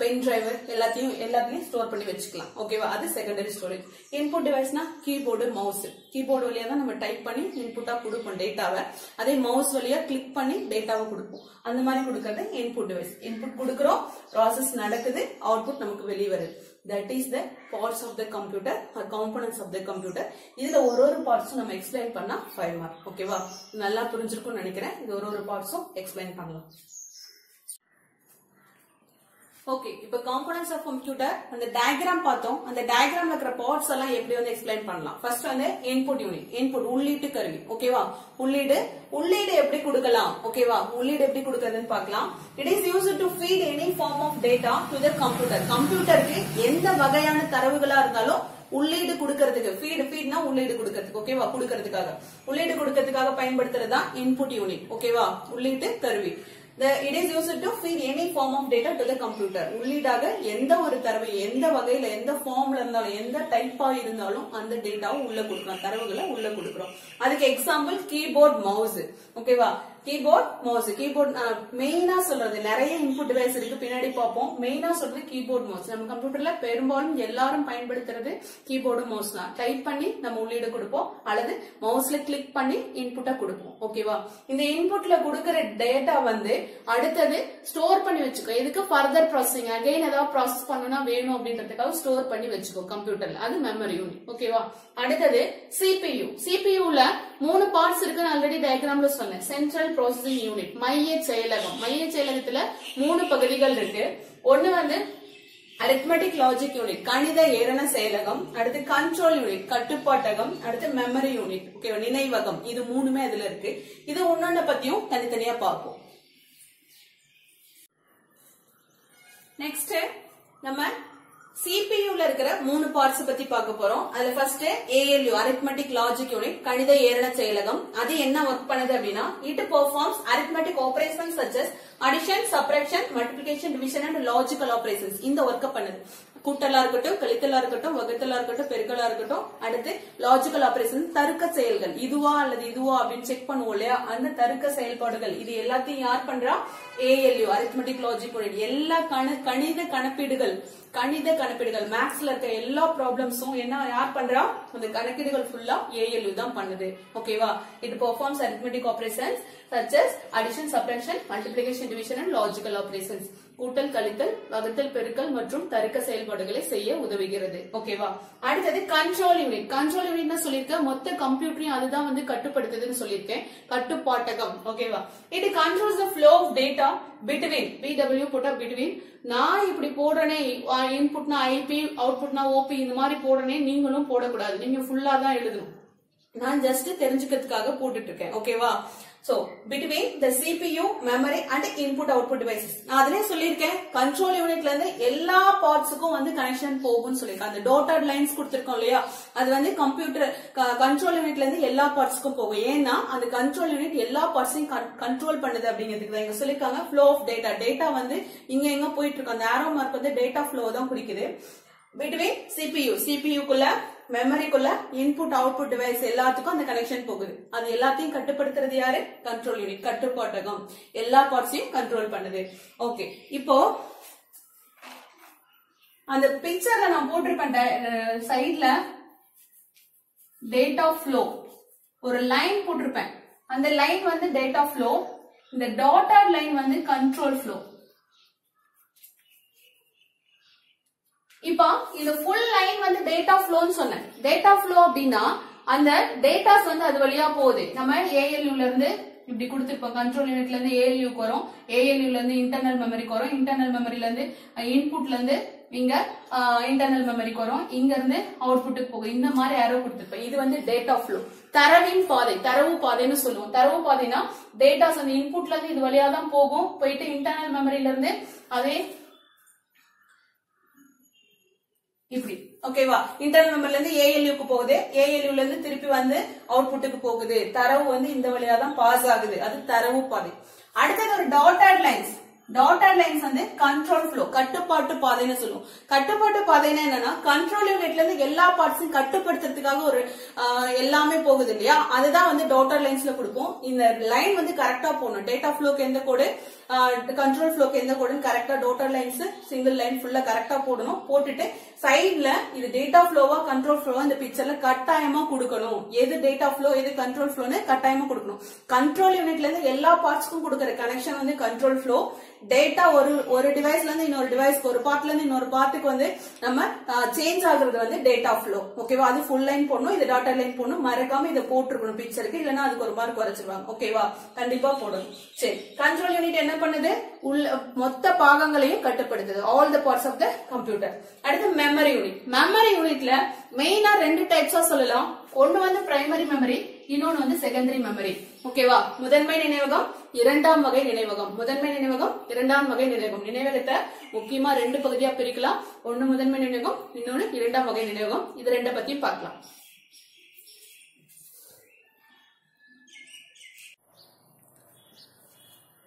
pen drive எல்லாத்தையும் ஸ்டோர் பண்ணி வச்சுக்கலாம். ஓகேவா? அது செகண்டரி ஸ்டோரேஜ். இன்புட் டிவைஸ்னா கீபோர்டு, மவுஸ். கீபோர்டு வழியா தான் நம்ம டைப் பண்ணி இன்புட்டா கொடுப்போம் டேட்டாவை. அதே மவுஸ் வழியா கிளிக் பண்ணி டேட்டாவை கொடுப்போம். அந்த மாதிரி கொடுக்கறது இன்புட் டிவைஸ். இன்புட் கொடுக்கிறோம், ப்ராசஸ் நடக்குது, அவுட்புட் நமக்கு வெளியே வருது. That is the parts of the computer or components of the computer. இதுல ஒரு பார்ட்ஸும் நம்ம எக்ஸ்பிளைன் பண்ணா 5 மார்க். ஓகேவா? நல்லா புரிஞ்சிருக்கும்னு நினைக்கிறேன். இது ஒரு பார்ட்ஸும் எக்ஸ்பிளைன் பண்ணலாம். ஓகே, இப்ப காம்போனன்ட்ஸ் ஆஃப் கம்ப்யூட்டர் அந்த டயக்ராம் பார்த்தோம். அந்த டயக்ராம்ல இருக்கிற பார்ட்ஸ் எல்லாம் எப்படி வந்து எக்ஸ்பிளைன் பண்ணலாம். ஃபர்ஸ்ட் வந்து இன்புட் யூனிட், இன்புட் உள்ளீட்டு கருவி. ஓகேவா? உள்ளீடு எப்படி கொடுக்கலாம்? ஓகேவா? உள்ளீடு எப்படி கொடுக்கிறதுன்னு பார்க்கலாம். It is used to feed any form of data to the computer. கம்ப்யூட்டருக்கு எந்த வகையான தரவுகளா இருந்தாலும் உள்ளீடு கொடுக்கிறதுக்கு, ஃபீட்னா உள்ளீடு கொடுக்கிறதுக்கு. ஓகேவா? உள்ளீடு கொடுக்கிறதுக்காக பயன்படுத்துறது தான் இன்புட் யூனிட். ஓகேவா? உள்ளீட்டு கருவி. It is used to feed any form of data to the computer. உள்ளீடாக எந்த ஒரு தரவு, எந்த வகையில, எந்த ஃபார்ம்ல இருந்தாலும், எந்த டைப்பா இருந்தாலும் அந்த டேட்டாவை உள்ள கொடுக்கிறோம், தரவுகளை உள்ள கொடுக்கிறோம். அதுக்கு எக்ஸாம்பிள் கீபோர்ட், மவுஸ். ஓகேவா? Keyboard mouse. கீபோர்ட் மெயினா சொல்றது நிறைய இன்புட் டிவைஸ் இருக்கு, பின்னாடி பார்ப்போம். மெயினா சொல்றது கீபோர்ட் மவுஸ். நம்ம கம்ப்யூட்டர்ல பெரும்பாலும் எல்லாரும் பயன்படுத்துறது கீபோர்டு மவுஸ் தான். டைப் பண்ணி நம்ம உள்ளீடு கொடுப்போம் அல்லது மவுஸ்ல கிளிக் பண்ணி இன்புட்டா கொடுப்போம். ஓகேவா? இந்த இன்புட்ல கொடுக்கிற டேட்டா வந்து அடுத்தது ஸ்டோர் பண்ணி வச்சுக்கோ. இதுக்கு ஃபர்தர் ப்ராசஸிங் அகைன் ஏதாவது ப்ராசஸ் பண்ணனும்னா வேணும் அப்படின்றதுக்காக ஸ்டோர் பண்ணி வச்சுக்கோ கம்ப்யூட்டர்ல. அது மெமரி யூனிட். ஓகேவா? அடுத்தது CPU. CPUல 3 பார்ட்ஸ் இருக்குன்னு ஆல்ரெடி டயகிராம்ல சொன்னேன். சென்ட்ரல் ப்ராசஸிங் யூனிட், மைய செயலகம். மைய செயலகத்துல 3 பகுதிகள் இருக்கு. ஒன்னு வந்து அரித்மெட்டிக் லாஜிக் யூனிட், கணித ஏரண செயலகம். அடுத்து கண்ட்ரோல் யூனிட், கட்டுப்பாட்டகம். அடுத்து மெமரி யூனிட், ஓகேவா, நினைவகம். இது மூணுமே அதுல இருக்கு. இது ஒன்னொன்ன பத்தியும் தனித்தனியா பார்ப்போம். நெக்ஸ்ட் நம்ம CPU-ல இருக்கிற 3 பார்ட்ஸ் பத்தி பார்க்க போறோம். அதுல first ALU, arithmetic logic unit, கணித ஏரண செயலகம். அது என்ன ஒர்க் பண்ணுது அப்படின்னா, it performs arithmetic operations such as addition, subtraction, multiplication, division and logical operations. இந்த ஒர்க்க பண்ணுது. கூட்டலா இருக்கட்டும், கழித்தலா இருக்கட்டும், வகுத்தலா இருக்கட்டும், பெருக்கலா இருக்கட்டும். அடுத்து லாஜிக்கல் ஆபரேஷன், தர்க்க செயல்கள். இதுவா அல்லது இதுவா அப்படின்னு செக் பண்ணுவோம் இல்லையா, அந்த தர்க்க செயல்பாடுகள். இது எல்லாத்தையும் யார் பண்றா? ALU, arithmetic logic unit. எல்லா கணித கணக்கீடுகள் மேக்ஸ்ல இருக்க எல்லா ப்ராப்ளம்ஸும் என்ன யார் பண்றா? அந்த கணக்கீடுகள் ஃபுல்லா ALU தான் பண்ணுது. ஓகேவா? It performs arithmetic operations such as addition, subtraction, multiplication, division and logical operations. கூட்டல், கழித்தல், வகுத்தல், பெருக்கல் மற்றும் தர்க்க செயல்பாடுகளை செய்ய உதவுகிறது. ஓகேவா? அடுத்தது கண்ட்ரோல் யூனிட். கண்ட்ரோல் யூனிட்னா சொல்லிருக்கேன், மொத்த கம்ப்யூட்டரையும் அதுதான் வந்து கட்டுப்படுத்துதுன்னு சொல்லியிருக்கேன். கட்டுப்பாட்டகம். ஓகேவா? It controls the flow of data between, BW போட்டா பிட்வீன். நான் இப்படி போடுறேனே, இன்புட்னா IP, அவுட்புட்னா OP, இந்த மாதிரி போடுறேனே நீங்களும் போடக்கூடாது. நீங்க ஃபுல்லா தான் எழுதணும். நான் ஜஸ்ட் தெரிஞ்சுக்கிறதுக்காக போட்டுட்டு இருக்கேன். ஓகேவா? So, between the CPU, memory and input output devices. நான் அதிலே சொல்லியிருக்கேன், கண்ட்ரோல் யூனிட்ல இருந்து எல்லா பார்ட்ஸுக்கும் வந்து கனெக்ஷன் போகும்னு சொல்லியிருக்கேன். அந்த டாட்டட் லைன்ஸ் கொடுத்திருக்கோம் இல்லையா, அது வந்து கம்ப்யூட்டர் கண்ட்ரோல் யூனிட்ல இருந்து எல்லா பார்ட்ஸுக்கும் போகும். ஏன்னா அந்த கண்ட்ரோல் யூனிட் எல்லா பார்ட்ஸையும் கண்ட்ரோல் பண்ணுது அப்படிங்கிறதுக்கு தான் இங்க சொல்லியிருக்காங்க. Flow of data. டேட்டா வந்து இங்க எங்க போயிட்டு இருக்கு, அந்த ஆரோ மார்க் வந்து டேட்டா ஃப்ளோ தான் குறிக்குது. பிட்வீன் CPU-க்குள்ள மெமரிக்குள்ள இன்புட் அவுட்புட் டிவைஸ் எல்லாத்துக்கும் அந்த கனெக்ஷன் போகுது. அது எல்லாத்தையும் கட்டுப்படுத்துறது யாரு? கண்ட்ரோல் யூனிட், கட்டுப்பாட்டகம். எல்லா பார்ட்ஸையும் கண்ட்ரோல் பண்ணுது. ஓகே, இப்போ அந்த பிக்சர்ல நான் போட்டிருப்பேன் சைட்ல டேட்டா ஃப்ளோ ஒரு லைன் போட்டிருப்பேன். அந்த லைன் வந்து டேட்டா ஃப்ளோ, இந்த டாட்டட் லைன் வந்து கண்ட்ரோல் ஃப்ளோ. இப்போ இந்த ஃபுல் லைன் வந்து டேட்டா ஃப்ளோன்னு சொன்னேன். டேட்டா ஃப்ளோ அப்படின்னா அந்த டேட்டாஸ் வந்து அது வழியா போகுது. நம்ம ALU-ல இருந்து இப்படி கொடுத்திருப்போம். கண்ட்ரோல் யூனிட்ல இருந்து ALU-க்கு வரும், ALU-ல இருந்து இன்டர்னல் மெமரிக்கு வரும், இன்டர்னல் மெமரில இருந்து இன்புட்ல இருந்து இங்க இன்டர்னல் மெமரிக்கு வரும், இங்க இருந்து அவுட்புட்டுக்கு போகும். இந்த மாதிரி அரோ கொடுத்திருப்பேன். இது வந்து டேட்டா ஃப்ளோ, தரவின் பாதை, தரவு பாதைன்னு சொல்லுவோம். தரவு பாதைனா டேட்டாஸ் அந்த இன்புட்ல இருந்து இது வழியா தான் போகும், போயிட்டு இன்டர்னல் மெமரில இருந்து அதே இப்படி. ஓகேவா? இன்டர்னல் மெமரில இருந்து ALU-க்கு போகுது, ALU-ல இருந்து திருப்பி வந்து அவுட்புட்டுக்கு போகுது. தரவு வந்து இந்த வழியா தான் பாஸ் ஆகுது. அது தரவு பாதை. அடுத்தது ஒரு டாட்டட் லைன்ஸ். டாட்டட் லைன்ஸ் வந்து கண்ட்ரோல் ஃப்ளோ, கட்டுப்பாட்டு பாதைன்னு சொல்லுவோம். கட்டுப்பாட்டு பாதைன்னா என்னன்னா, கண்ட்ரோல் யூனிட்ல இருந்து எல்லா பார்ட்ஸையும் கட்டுப்படுத்துறதுக்காக ஒரு எல்லாமே போகுது இல்லையா, அதுதான் வந்து டாட்டட் லைன்ஸ்ல கொடுப்போம். இந்த லைன் வந்து கரெக்டா போகணும். டேட்டா ஃப்ளோக்கு எந்த கோடு, கண்ட்ரோல் ஃப்ளோக்கு எந்த கோடுன்னு கரெக்டா டாட்டட் லைன்ஸ் சிங்கிள் லைன் ஃபுல்லா கரெக்டா போடணும். போட்டுட்டு சைட்ல இது டேட்டா ஃப்ளோவா கண்ட்ரோல் ஃப்ளோவா இந்த பிக்சர்ல கட்டாயமா கொடுக்கணும். எது டேட்டா ஃப்ளோ எது கண்ட்ரோல் ஃப்ளோன்னு கட்டாயமா கொடுக்கணும். கண்ட்ரோல் யூனிட்ல இருந்து எல்லா பார்ட்ஸ்க்கும் கொடுக்கிற கனெக்ஷன் வந்து கண்ட்ரோல் ஃப்ளோ. டேட்டா ஒரு டிவைஸ்ல இருந்து இன்னொரு டிவைஸ்க்கு, ஒரு பார்ட்ல இருந்து இன்னொரு பார்ட்டுக்கு வந்து நம்ம சேஞ்ச் ஆகுறது வந்து டேட்டா ஃப்ளோ. ஓகேவா? அது ஃபுல் லைன் போடணும், இது டாட்டா லைன் போடணும். மறக்காம இதை போட்டுருக்கணும் பிக்சருக்கு, இல்லைன்னா அதுக்கு ஒரு மார்க் குறைச்சிருவாங்க. ஓகேவா? கண்டிப்பா போடணும். சரி, கண்ட்ரோல் யூனிட் என்ன பண்ணுது? உள்ள மொத்த பாகங்களையும் கட்டுப்படுத்துது. All the parts of the computer. அடுத்து மெமரி யூனிட். மெமரி யூனிட்ல மெயினா 2 டைப்ஸா சொல்லலாம். ஒன்னு வந்து பிரைமரி மெமரி, இன்னொன்னு வந்து செகண்டரி மெமரி. ஓகேவா? முதன்மை நினைவகம், இரண்டாம் வகை நினைவகம். முதன்மை நினைவகம், இரண்டாம் வகை நினைவகம். நினைவகத்தை முக்கியமா 2 பகுதியா பிரிக்கலாம். ஒன்னு முதன்மை நினைவகம், இன்னொன்னு இரண்டாம் வகை நினைவகம். இது 2 பத்தியும் பார்க்கலாம்.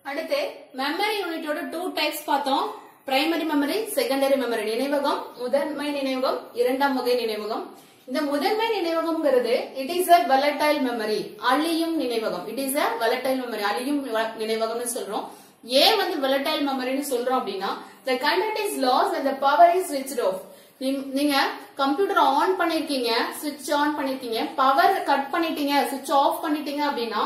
அடுத்து மெமரி யூனிட்டோட 2 டைப்ஸ் பார்த்தோம். Primary memory, secondary memory. நினைவகம் முதன்மை நினைவகம், இரண்டாம் வகை நினைவகம். இந்த முதன்மை நினைவகம்ங்கிறது it is a volatile memory, அழியும் நினைவகம். It is a volatile memory, அழியும் நினைவகம்னு சொல்றோம். ஏன் வந்து volatile memoryன்னு சொல்றோம் அப்படின்னா the content is lost when the power is switched off. நீங்க கம்ப்யூட்டர் ஆன் பண்ணிருக்கீங்க, சுவிட்ச் ஆன் பண்ணிருக்கீங்க, பவர் கட் பண்ணிட்டீங்க, சுவிட்ச் ஆஃப் பண்ணிட்டீங்க அப்படின்னா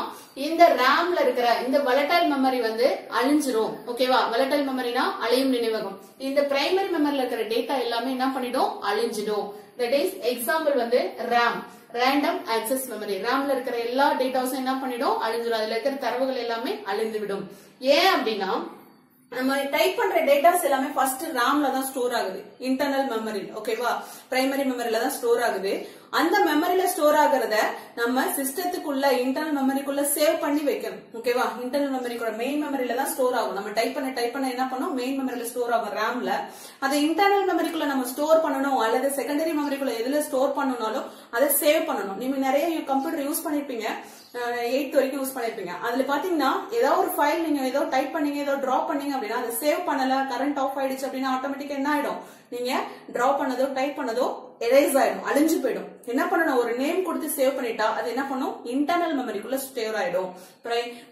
இந்த ரேம்ல இருக்கிற இந்த volatile memory வந்து அழிஞ்சிரும். ஓகேவா? volatile memoryனா அழியும் நினைவகம். இந்த பிரைமரி மெமரியில இருக்கிற டேட்டா எல்லாமே என்ன பண்ணிடும்? அழிஞ்சிடும். தட் இஸ் எக்ஸாம்பிள் வந்து RAM, random access memory. ரேம்ல இருக்கிற எல்லா டேட்டாஸும் என்ன பண்ணிடும்? அழிஞ்சிடும். அதுல இருக்கிற தரவுகள் எல்லாமே அழிந்து விடும். ஏன் அப்படின்னா நம்ம டைப் பண்ற டேட்டாஸ் எல்லாமே ஃபர்ஸ்ட் ரேம்ல தான் ஸ்டோர் ஆகுது, இன்டர்னல் மெமரி. ஓகேவா? பிரைமரி மெமரியில தான் ஸ்டோர் ஆகுது. அந்த மெமரியில ஸ்டோர் ஆகுறத நம்ம சிஸ்டத்துக்குள்ள இன்டர்னல் மெமரிக்குள்ள சேவ் பண்ணி வைக்கணும். ஓகேவா? இன்டர்னல் மெமரிக்குள்ள மெயின் மெமரியில தான் ஸ்டோர் ஆகும். நம்ம டைப் பண்ண என்ன பண்ணும்? மெயின் மெமரியில ஸ்டோர் ஆகும் ரேம்ல. அதை இன்டர்னல் மெமரிக்குள்ள நம்ம ஸ்டோர் பண்ணணும் அல்லது செகண்டரி மெமரிக்குள்ள எதுல ஸ்டோர் பண்ணணும்னாலும் அதை சேவ் பண்ணணும். நீங்க நிறைய கம்ப்யூட்டர் யூஸ் பண்ணிருப்பீங்க, 8th வரைக்கும் யூஸ் பண்ணிருப்பீங்க. அதுல பாத்தீங்கன்னா ஏதாவது ஒரு ஃபைல் நீங்க ஏதோ டைப் பண்ணீங்க, ஏதோ டிரா பண்ணீங்க அப்படின்னா அதை சேவ் பண்ணல, கரண்ட் ஆஃப் ஆயிடுச்சு அப்படின்னா ஆட்டோமேட்டிக்கா என்ன ஆயிடும்? நீங்க டிரா பண்ணதோ டைப் பண்ணதோ எரேஸ் ஆயிடும், அழிஞ்சு போயிடும். என்ன பண்ணணும்? ஒரு நேம் கொடுத்து சேவ் பண்ணிட்டா அது என்ன பண்ணும்? இன்டர்னல் மெமரிக்குள்ள ஸ்டோர் ஆயிடும்.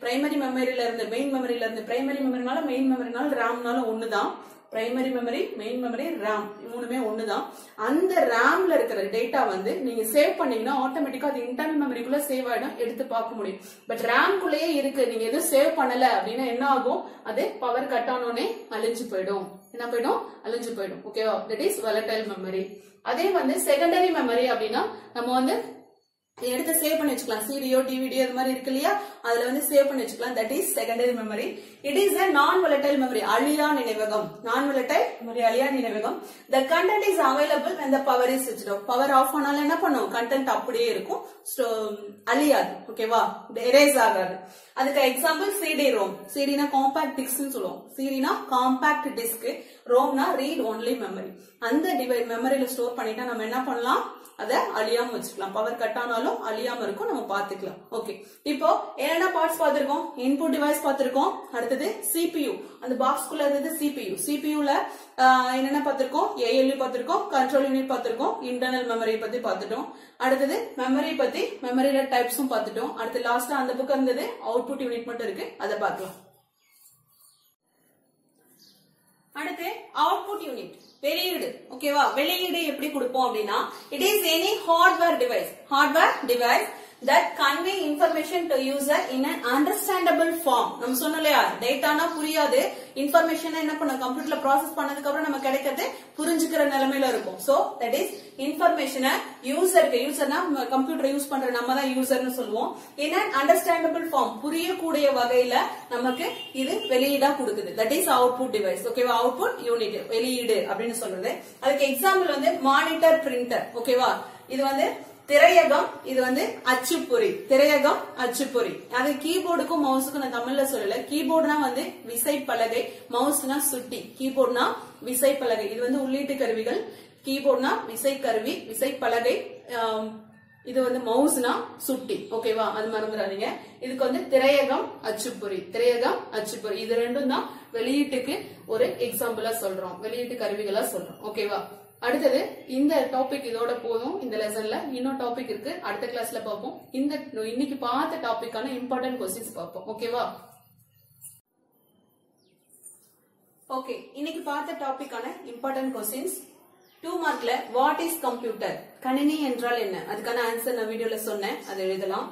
பிரைமரி மெமரியில இருந்து மெயின் மெமரியில இருந்து, பிரைமரி மெமரினால மெயின் மெமரினால ரேம்னாலும் ஒண்ணுதான். Primary memory, main memory, RAM மூணுமே ஒண்ணுதான். அந்த ரேம்ல இருக்கிற டேட்டா வந்து நீங்க சேவ் பண்ணீங்கன்னா ஆட்டோமேட்டிக்கா அது இன்டர்னல் மெமரிக்குள்ள சேவ் ஆயிடும், எடுத்து பார்க்க முடியும். பட் ரேம்குள்ளேயே இருக்கு, நீங்க எதுவும் சேவ் பண்ணல அப்படின்னா என்ன ஆகும்? அது பவர் கட் ஆனோடனே அழிஞ்சு போயிடும். என்ன போயிடும்? அழிஞ்சு போயிடும். ஓகேவா? That is volatile memory. அதே வந்து செகண்டரி மெமரி அப்படின்னா நம்ம வந்து எடுத்து சேவ் பண்ணி வச்சுக்கலாம். சிடியோ டிவிடியோ அது மாதிரி இருக்கு இல்லையா, அதுல வந்து சேவ் பண்ணி வச்சுக்கலாம். That is secondary memory. It is a non-volatile memory, அழியா நினைவகம். non-volatile memory, அழியா நினைவகம். The content is available when the power is switched off. Power off ஆனாலும் என்ன பண்ணும்? கண்டென்ட் அப்படியே இருக்கும், அழியாது. ஓகேவா? எரேஸ் ஆகாது. அதுக்கு எக்ஸாம்பிள் CD-ROM. CD-னா காம்பாக்ட் டிஸ்க்னு சொல்லுவோம். CD-னா காம்பாக்ட் டிஸ்க், ROM-னா ரீட் ஒன்லி மெமரி. அந்த மெமரியில ஸ்டோர் பண்ணிட்டா நம்ம என்ன பண்ணலாம்? அத அழியாம வச்சுக்கலாம். பவர் கட் ஆனாலும் அழியாம இருக்கும், நம்ம பாத்துக்கலாம். ஓகே, இப்போ என்னென்ன பார்ட்ஸ் பாத்திருக்கோம்? இன்புட் டிவைஸ் பாத்திருக்கோம். அடுத்தது CPU, அந்த பாக்ஸ்குள்ள இருந்தது CPU. CPUல என்னென்ன பாத்திருக்கோம்? ALU பாத்திருக்கோம், கண்ட்ரோல் யூனிட் பாத்திருக்கோம், இன்டர்னல் மெமரி பத்தி பாத்துட்டோம். அடுத்தது மெமரி பத்தி, மெமரியில டைப்ஸும் பாத்துட்டோம். அடுத்து லாஸ்டா அந்த புக் இருந்தது அவுட்புட் யூனிட் மட்டும் இருக்கு, அதை பார்க்கலாம். அடுத்து அவுட்புட் யூனிட், வெளியீடு. ஓகேவா? வெளியீடு எப்படி கொடுப்போம் அப்படின்னா it is any hardware device that convey information to user in an understandable form. நம்ம சொன்னோம் இல்லையா, டேட்டானா புரியாது, இன்ஃபர்மேஷன் என்ன பண்ண கம்ப்யூட்டர்ல ப்ராசஸ் பண்ணதுக்கு அப்புறம் நம்ம கிடைக்கிறது புரிஞ்சுக்கிற நிலைமையில இருக்கும். சோ தட் இஸ் இன்ஃபர்மேஷனை யூசர்னா கம்ப்யூட்டர் யூஸ் பண்ற நம்ம தான் யூசர்னு சொல்லுவோம். in an understandable form, புரியக்கூடிய வகையில நமக்கு இது வெளியீடா கொடுக்குது. That is output device. ஓகேவா? அவுட்புட் யூனிட், வெளியீடு அப்படின்னு சொல்றது. அதுக்கு எக்ஸாம்பிள் வந்து மானிட்டர், பிரிண்டர். ஓகேவா? இது வந்து திரையகம், இது வந்து அச்சுப்பொறி. திரையகம், அச்சுப்பொறி. அது கீபோர்டுக்கும் மவுஸுக்கும் நான் தமிழ்ல சொல்லல. கீபோர்டுனா வந்து விசைப்பலகை, மவுஸ்னா சுட்டி. கீபோர்ட்னா விசைப்பலகை, இது வந்து உள்ளீட்டு கருவிகள். கீபோர்ட்னா விசைக்கருவி, விசைப்பலகை. இது வந்து மவுஸ்னா சுட்டி. ஓகேவா? அது மறந்துடாதீங்க. இதுக்கு வந்து திரையகம், அச்சுப்பொறி. திரையகம், அச்சுப்பொறி, இது ரெண்டும் தான் வெளியீட்டுக்கு ஒரு எக்ஸாம்பிளா சொல்றோம், வெளியீட்டு கருவிகளா சொல்றோம். ஓகேவா? அடுத்தது இந்த டாபிக் இதோட போதும். இந்த லெசன்ல இன்னும் டாபிக் இருக்கு, அடுத்த கிளாஸ்ல பார்ப்போம். இன்னைக்கு பார்த்த டாபிக்கான இம்பார்ட்டன்ட் क्वेश्चंस பார்ப்போம். ஓகேவா? ஓகே, இன்னைக்கு பார்த்த டாபிக்கான இம்பார்ட்டன்ட் क्वेश्चंस 2 மார்க்ல வாட் இஸ் கம்ப்யூட்டர், கணினி என்றால் என்ன, அதுக்கான ஆன்சர் நான் வீடியோல சொன்னேன், அதை எழுதலாம்.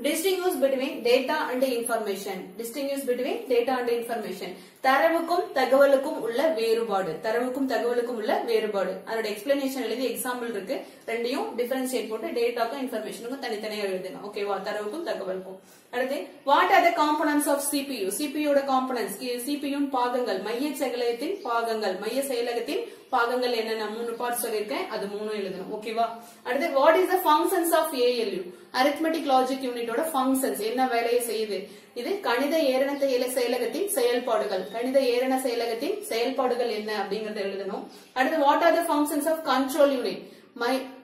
Distinguish between data and information. Distinguish between data and information. தரவுக்கும் தகவலுக்கும் உள்ள வேறுபாடு. தரவுக்கும் தகவலுக்கும் உள்ள வேறுபாடு. அதோட எக்ஸ்பிளனேஷன் எழுதி எக்ஸாம்பிள் இருக்கு. ரெண்டையும் டிஃபரன்ஷியேட் போட்டு டேட்டாக்கும் இன்ஃபர்மேஷனுக்கும் தனித்தனியா எழுதணும். ஓகேவா? தரவுக்கும் தகவலுக்கும். அடுத்து what are the components of CPU? CPU ஓட காம்போனன்ட்ஸ், CPU பாகங்கள், மைய செயலகத்தின் பாகங்கள். மைய செயலகத்தின் பாகங்கள் என்னென்ன 3 பார்ட் சொல்லிருக்கேன், அது 3 எழுதணும். ஓகேவா? அடுத்து what is the functions of ALU? Arithmetic logic யூனிட்டோட ஃபங்க்ஷன்ஸ், என்ன வேலையை செய்யுது? இது கணித ஏரண செயலகத்தின் செயல்பாடுகள். கணித ஏரண செயலகத்தின் செயல்பாடுகள் என்ன அப்படிங்கறத எழுதணும். அடுத்து what are the functions of control unit?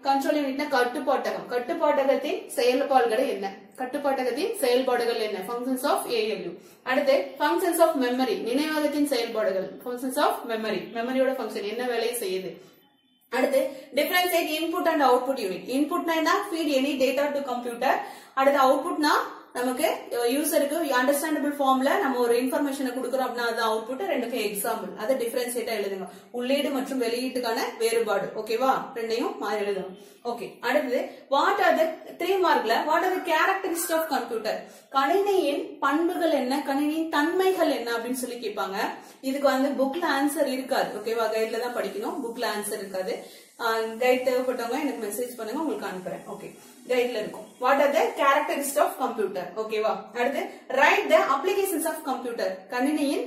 Control யூனிட்னா கட்டுப்பாட்டகம். கட்டுப்பாட்டகத்தின் செயல்பாடுகள் என்ன? கட்டுப்பாட்டகத்தின் செயல்பாடுகள் என்ன? Functions of ALU. அடுத்து ஃபங்க்ஷன்ஸ் ஆஃப் மெமரி, நினைவகத்தின் செயல்பாடுகள். ஃபங்க்ஷன்ஸ் ஆஃப் மெமரி, மெமரியோட ஃபங்க்ஷன் என்ன வேலையை செய்யுது? அடுத்து differentiate input and output unit. இன்புட்னா என்ன? Feed any data to computer. அடுத்து அவுட்புட்னா நமக்கு யூசருக்கு அண்டர்ஸ்டாண்டபிள் ஃபார்ம்ல நம்ம ஒரு இன்ஃபர்மேஷனை கொடுக்கறோம் அப்படின்னா அது அவுட்புட். ரெண்டுக்கும் எக்ஸாம்பிள் அதை டிஃபரன்ஷியேட்டா எழுதுங்க. உள்ளீடு மற்றும் வெளியீட்டுக்கான வேறுபாடு. ஓகேவா? ரெண்டையும் மாறி எழுதணும். ஓகே. அடுத்தது வாட் ஆர் த 3 மார்க்ல what are the characteristics of computer? கணினியின் பண்புகள் என்ன, கணினியின் தன்மைகள் என்ன அப்படின்னு சொல்லி கேட்பாங்க. இதுக்கு வந்து புக்ல ஆன்சர் இருக்காது. ஓகேவா? கைட்ல தான் படிக்கணும். புக்ல ஆன்சர் இருக்காது. கைட் தேவைப்பட்டவங்க எனக்கு மெசேஜ் பண்ணுங்க, உங்களுக்கு அனுப்புறேன். ஓகே, கைட்ல இருக்கும். What are the characteristics of computer? ஓகேவா? அடுத்து write the applications of computer. கணினியின்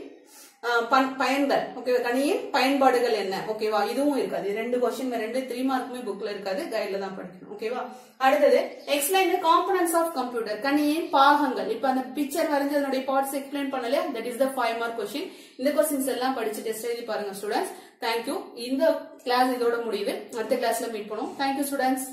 பயன்கள். ஓகேவா? கணினியின் பயன்பாடுகள் என்ன? ஓகேவா? இதுவும் இருக்காது. 2 கொஸ்டின் 3 மார்க்குமே புக்ல இருக்காது, கைட்ல தான் படிக்கணும். ஓகேவா? அடுத்தது explain the components of computer. கணினியின் பாகங்கள். இப்ப அந்த பிக்சர் வரைஞ்சு அதனுடைய பார்ட்ஸ் எக்ஸ்பிளைன் பண்ணலையா? That is the 5 mark question. இந்த கொஸ்டின்ஸ் எல்லாம் படிச்சு டெஸ்ட் எழுதி பாருங்க ஸ்டூடெண்ட்ஸ். தேங்க்யூ. இந்த கிளாஸ் இதோட முடியுது. அடுத்த கிளாஸ்ல மீட் பண்ணுவோம். Thank you students.